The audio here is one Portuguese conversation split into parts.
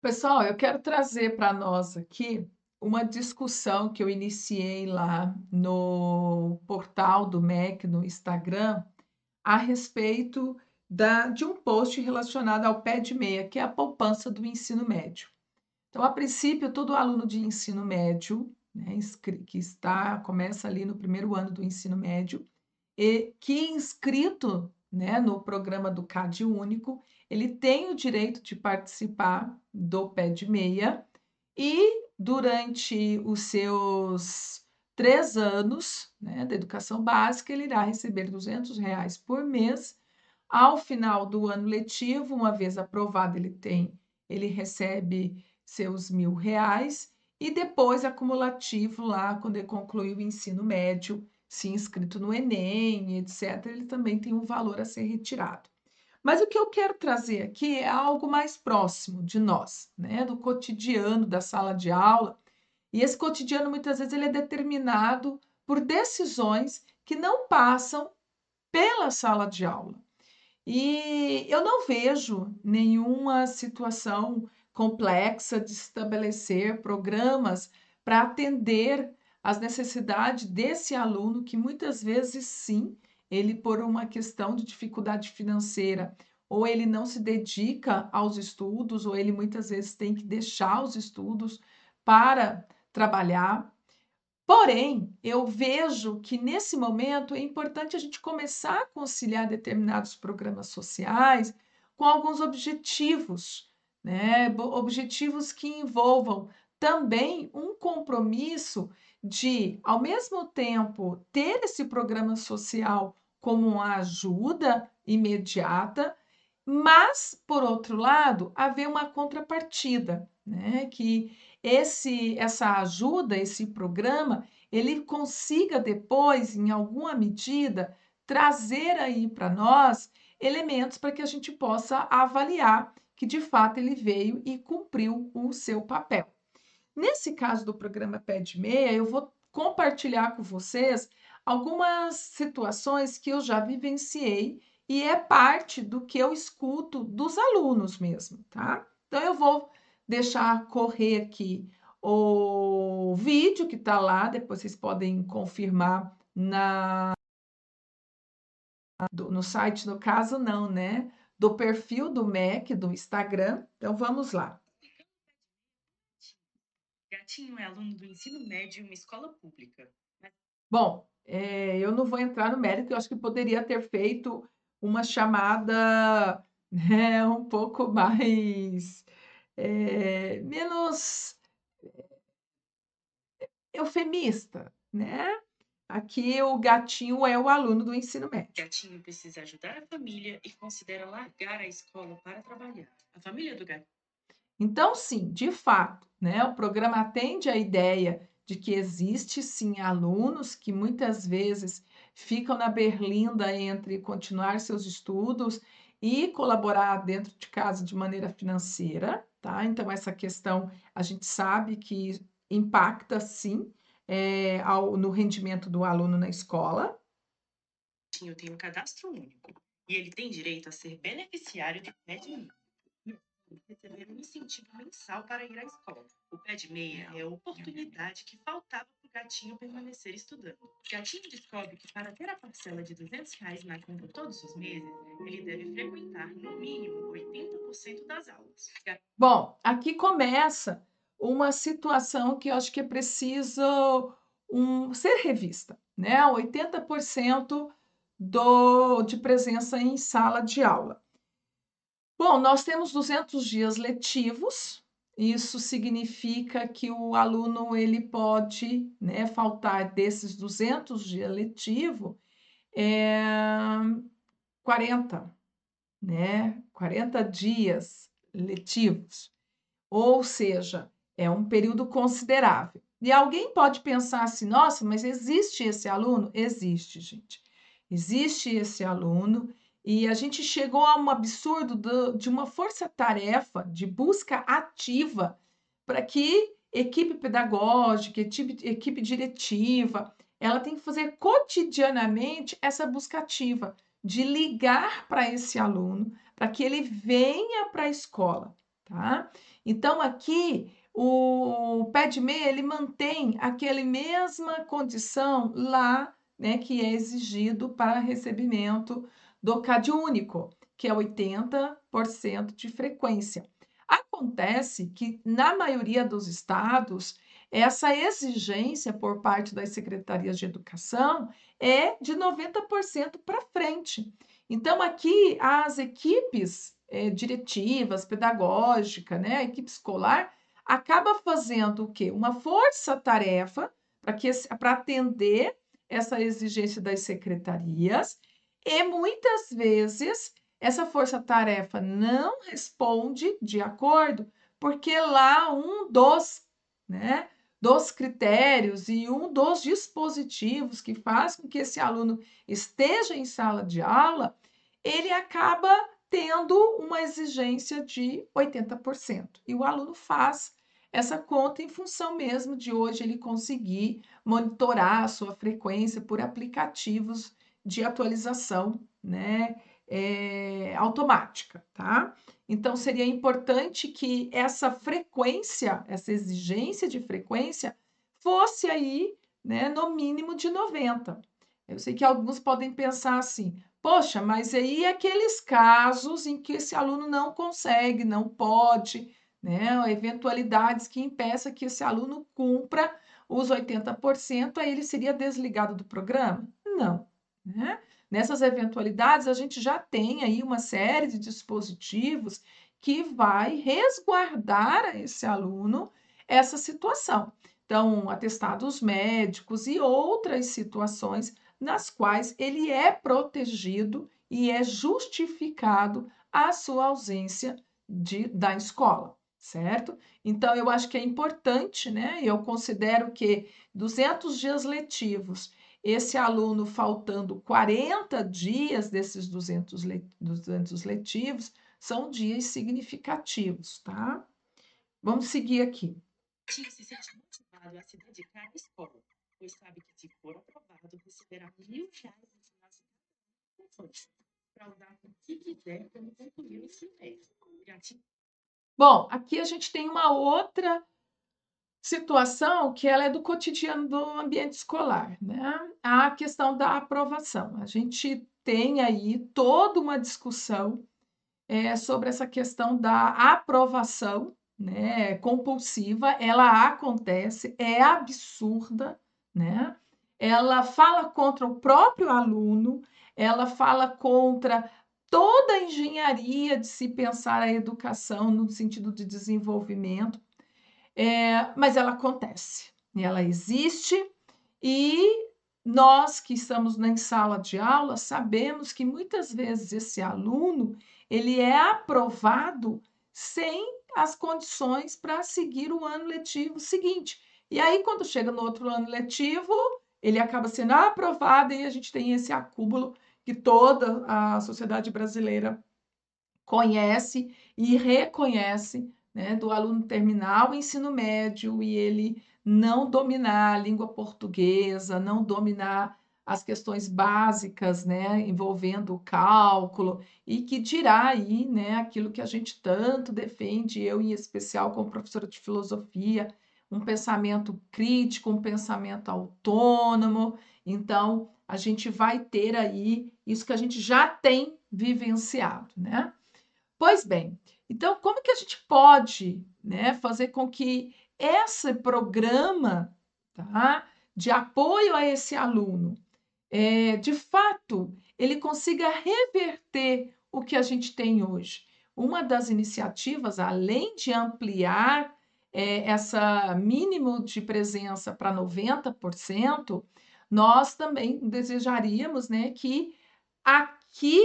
Pessoal, eu quero trazer para nós aqui uma discussão que eu iniciei lá no portal do MEC, no Instagram, a respeito de um post relacionado ao pé de meia, que é a poupança do ensino médio. Então, a princípio, todo aluno de ensino médio, né, que começa ali no primeiro ano do ensino médio, e que inscrito, né, no programa do Cade Único, ele tem o direito de participar do pé de meia e durante os seus 3 anos, né, da educação básica, ele irá receber R$ 200 por mês. Ao final do ano letivo, uma vez aprovado, ele recebe seus R$ 1.000 e depois acumulativo lá, quando ele concluir o ensino médio, se inscrito no Enem, etc., ele também tem um valor a ser retirado. Mas o que eu quero trazer aqui é algo mais próximo de nós, né, do cotidiano da sala de aula. E esse cotidiano, muitas vezes, ele é determinado por decisões que não passam pela sala de aula. E eu não vejo nenhuma situação complexa de estabelecer programas para atender às necessidades desse aluno que muitas vezes sim, ele por uma questão de dificuldade financeira, ou ele não se dedica aos estudos, ou ele muitas vezes tem que deixar os estudos para trabalhar. Porém, eu vejo que nesse momento é importante a gente começar a conciliar determinados programas sociais com alguns objetivos, né? Objetivos que envolvam também um compromisso de, ao mesmo tempo, ter esse programa social como uma ajuda imediata, mas, por outro lado, haver uma contrapartida, né? Que essa ajuda, esse programa, ele consiga depois, em alguma medida, trazer aí para nós elementos para que a gente possa avaliar que de fato ele veio e cumpriu o seu papel. Nesse caso do programa Pé de Meia, eu vou compartilhar com vocês algumas situações que eu já vivenciei e é parte do que eu escuto dos alunos mesmo, tá? Então eu vou deixar correr aqui o vídeo que está lá, depois vocês podem confirmar no site, no caso não, né? Do perfil do MEC, do Instagram. Então vamos lá. Gatinho é aluno do ensino médio em uma escola pública. Bom, eu não vou entrar no mérito, eu acho que poderia ter feito uma chamada, né, um pouco mais, menos eufemista, né. Aqui o gatinho é o aluno do ensino médio. Gatinho precisa ajudar a família e considera largar a escola para trabalhar. A família do gatinho. Então, sim, de fato, né, o programa atende à ideia de que existe sim alunos que muitas vezes ficam na berlinda entre continuar seus estudos e colaborar dentro de casa de maneira financeira, tá? Então, essa questão a gente sabe que impacta sim no rendimento do aluno na escola. Gatinho tem um cadastro único e ele tem direito a ser beneficiário do pé de meia. E assim, receber um incentivo mensal para ir à escola. O pé de meia é a oportunidade que faltava para o gatinho permanecer estudando. O gatinho descobre que para ter a parcela de R$ 200 na conta todos os meses, ele deve frequentar no mínimo 80% das aulas. Bom, aqui começa uma situação que eu acho que é preciso ser revista, né? 80% de presença em sala de aula. Bom, nós temos 200 dias letivos, isso significa que o aluno ele pode, né, faltar desses 200 dias letivos, 40, né? 40 dias letivos. Ou seja, é um período considerável. E alguém pode pensar assim: nossa, mas existe esse aluno? Existe, gente. Existe esse aluno, e a gente chegou a um absurdo de uma força-tarefa de busca ativa para que equipe pedagógica, equipe diretiva, ela tem que fazer cotidianamente essa busca ativa de ligar para esse aluno, para que ele venha para a escola. tá? Então, aqui, o pé de meia, ele mantém aquela mesma condição lá, né, que é exigido para recebimento do CadÚnico, que é 80% de frequência. Acontece que, na maioria dos estados, essa exigência por parte das secretarias de educação é de 90% para frente. Então, aqui, as equipes diretivas, pedagógica, né, a equipe escolar, acaba fazendo o quê? Uma força-tarefa para atender essa exigência das secretarias, e muitas vezes essa força-tarefa não responde de acordo, porque lá né, dos critérios e um dos dispositivos que faz com que esse aluno esteja em sala de aula, ele acaba tendo uma exigência de 80%. E o aluno faz essa conta em função mesmo de hoje ele conseguir monitorar a sua frequência por aplicativos de atualização, né, automática, tá? Então, seria importante que essa frequência, essa exigência de frequência, fosse aí, né, no mínimo de 90. Eu sei que alguns podem pensar assim: poxa, mas aí aqueles casos em que esse aluno não consegue, não pode, né? Eventualidades que impeçam que esse aluno cumpra os 80%, aí ele seria desligado do programa? Não, né? Nessas eventualidades, a gente já tem aí uma série de dispositivos que vai resguardar a esse aluno essa situação. Então, atestados médicos e outras situações nas quais ele é protegido e é justificado a sua ausência da escola, certo? Então, eu acho que é importante, né? Eu considero que 200 dias letivos, esse aluno faltando 40 dias desses 200 letivos, são dias significativos, tá? Vamos seguir aqui. Tio se sente motivado a se dedicar à escola, pois sabe que, se for aprovado, receberá R$ 1.000 no final de cada para usar o que quiser quando concluir o ensino médio. Bom, aqui a gente tem uma outra situação que ela é do cotidiano do ambiente escolar, né? A questão da aprovação. A gente tem aí toda uma discussão sobre essa questão da aprovação, né, compulsiva. Ela acontece, é absurda, né? Ela fala contra o próprio aluno, ela fala contra toda a engenharia de se pensar a educação no sentido de desenvolvimento, mas ela acontece, ela existe, e nós que estamos em sala de aula sabemos que muitas vezes esse aluno ele é aprovado sem as condições para seguir o ano letivo seguinte. E aí, quando chega no outro ano letivo, ele acaba sendo aprovado e a gente tem esse acúmulo que toda a sociedade brasileira conhece e reconhece, né, do aluno terminar o ensino médio e ele não dominar a língua portuguesa, não dominar as questões básicas, né, envolvendo o cálculo, e que dirá aí, né, aquilo que a gente tanto defende, eu em especial como professora de filosofia, um pensamento crítico, um pensamento autônomo. Então, a gente vai ter aí isso que a gente já tem vivenciado, né? Pois bem, então como que a gente pode, né, fazer com que esse programa, tá, de apoio a esse aluno, de fato, ele consiga reverter o que a gente tem hoje? Uma das iniciativas, além de ampliar essa mínimo de presença para 90%, nós também desejaríamos, né, que aqui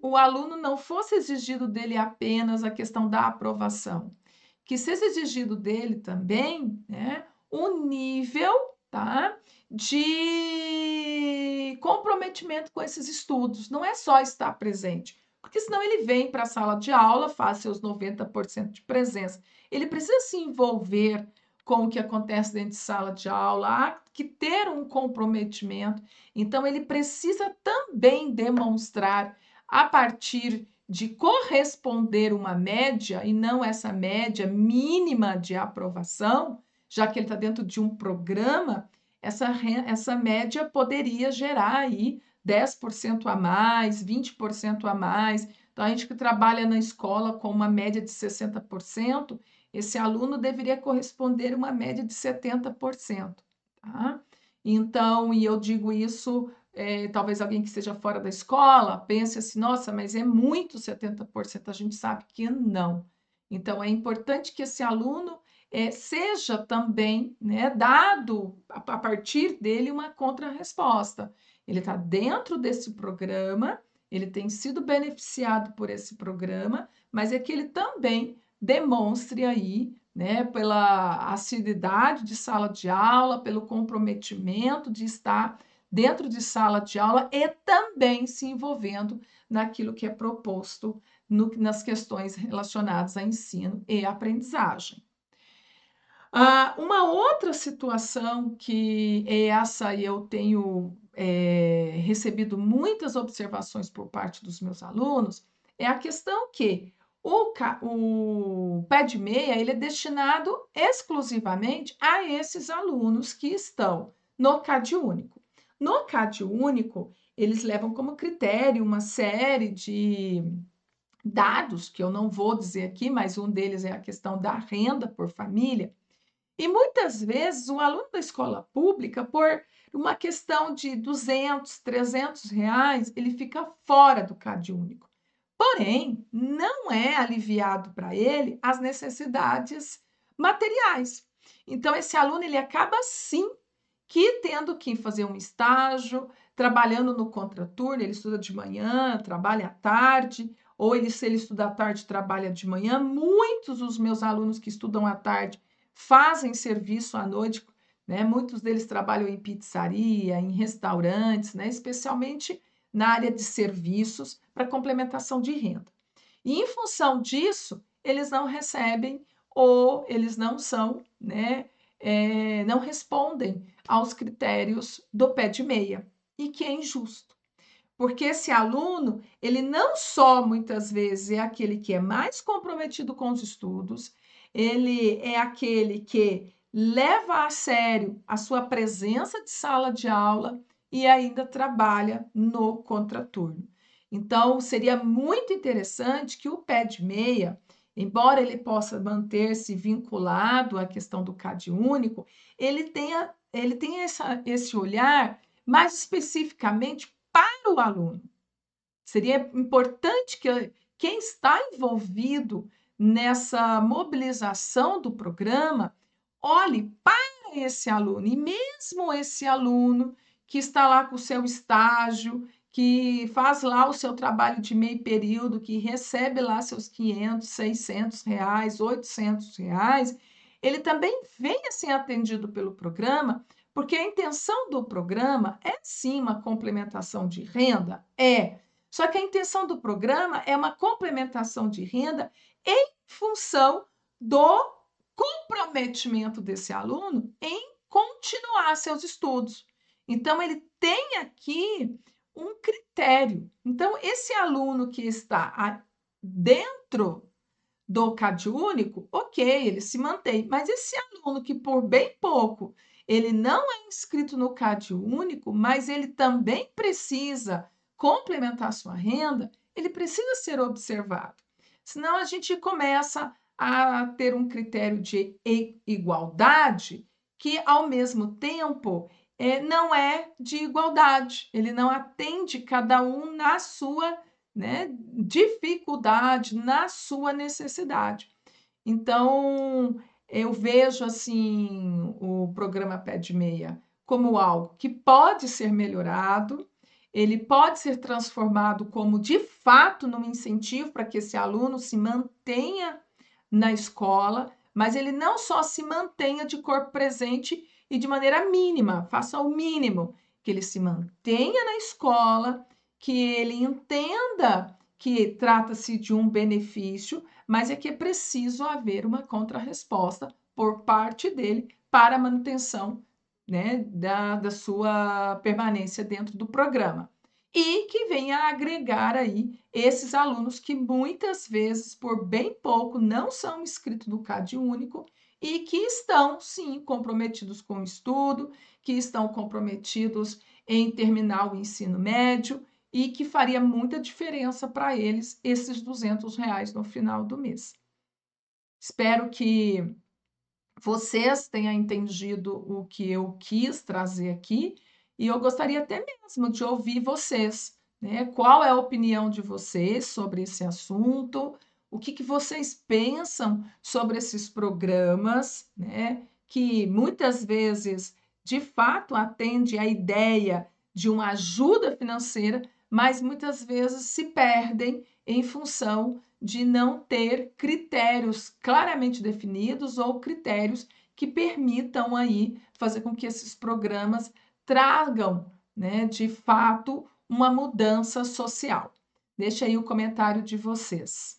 o aluno não fosse exigido dele apenas a questão da aprovação, que seja exigido dele também, né, um nível, tá, de comprometimento com esses estudos. Não é só estar presente, porque senão ele vem para a sala de aula, faz seus 90% de presença. Ele precisa se envolver com o que acontece dentro de sala de aula, há que ter um comprometimento. Então, ele precisa também demonstrar, a partir de corresponder uma média e não essa média mínima de aprovação, já que ele está dentro de um programa, essa média poderia gerar aí 10% a mais, 20% a mais. Então, a gente que trabalha na escola com uma média de 60%, esse aluno deveria corresponder uma média de 70%, tá? Então, e eu digo isso, talvez alguém que esteja fora da escola pense assim: "Nossa, mas é muito 70%", a gente sabe que não. Então é importante que esse aluno, seja também, né, dado a partir dele uma contrarresposta. Ele está dentro desse programa, ele tem sido beneficiado por esse programa, mas é que ele também demonstre aí, né, pela assiduidade de sala de aula, pelo comprometimento de estar dentro de sala de aula e também se envolvendo naquilo que é proposto nas questões relacionadas a ensino e aprendizagem. Uma outra situação que essa eu tenho recebido muitas observações por parte dos meus alunos é a questão que o pé de meia ele é destinado exclusivamente a esses alunos que estão no CAD único. No CAD único, eles levam como critério uma série de dados, que eu não vou dizer aqui, mas um deles é a questão da renda por família. E muitas vezes o aluno da escola pública, por uma questão de 200, 300 reais, ele fica fora do CAD único. Porém, não é aliviado para ele as necessidades materiais. Então, esse aluno ele acaba sim que tendo que fazer um estágio, trabalhando no contraturno, ele estuda de manhã, trabalha à tarde, ou ele, se ele estuda à tarde, trabalha de manhã. Muitos dos meus alunos que estudam à tarde fazem serviço à noite, né? Muitos deles trabalham em pizzaria, em restaurantes, né? Especialmente na área de serviços para complementação de renda. E em função disso, eles não recebem ou eles não são, né? Não respondem aos critérios do pé de meia, e que é injusto. Porque esse aluno, ele não só muitas vezes é aquele que é mais comprometido com os estudos, ele é aquele que leva a sério a sua presença de sala de aula e ainda trabalha no contraturno. Então, seria muito interessante que o pé de meia, embora ele possa manter-se vinculado à questão do CAD único, ele tenha esse olhar mais especificamente para o aluno. Seria importante que quem está envolvido nessa mobilização do programa olhe para esse aluno, e mesmo esse aluno que está lá com o seu estágio, que faz lá o seu trabalho de meio período, que recebe lá seus 500, 600 reais, 800 reais, ele também venha ser atendido pelo programa, porque a intenção do programa é sim uma complementação de renda? É. Só que a intenção do programa é uma complementação de renda em função do comprometimento desse aluno em continuar seus estudos. Então, ele tem aqui um critério. Então, esse aluno que está dentro do CAD único, ok, ele se mantém. Mas esse aluno que por bem pouco ele não é inscrito no CAD único, mas ele também precisa complementar sua renda, ele precisa ser observado. Senão a gente começa a ter um critério de igualdade que, ao mesmo tempo, não é de igualdade. Ele não atende cada um na sua, né, dificuldade, na sua necessidade. Então, eu vejo assim o programa Pé de Meia como algo que pode ser melhorado, ele pode ser transformado como de fato num incentivo para que esse aluno se mantenha na escola, mas ele não só se mantenha de corpo presente e de maneira mínima, faça o mínimo, que ele se mantenha na escola, que ele entenda que trata-se de um benefício, mas é que é preciso haver uma contrarresposta por parte dele para a manutenção, né, da sua permanência dentro do programa. e que venha a agregar aí esses alunos que muitas vezes, por bem pouco, não são inscritos no Cade Único e que estão, sim, comprometidos com o estudo, que estão comprometidos em terminar o ensino médio e que faria muita diferença para eles esses R$ 200 no final do mês. Espero que vocês tenham entendido o que eu quis trazer aqui e eu gostaria até mesmo de ouvir vocês, né? Qual é a opinião de vocês sobre esse assunto? O que vocês pensam sobre esses programas, né? Que muitas vezes, de fato, atende à ideia de uma ajuda financeira, mas muitas vezes se perdem em função de não ter critérios claramente definidos ou critérios que permitam aí fazer com que esses programas tragam, né, de fato, uma mudança social. Deixa aí o comentário de vocês.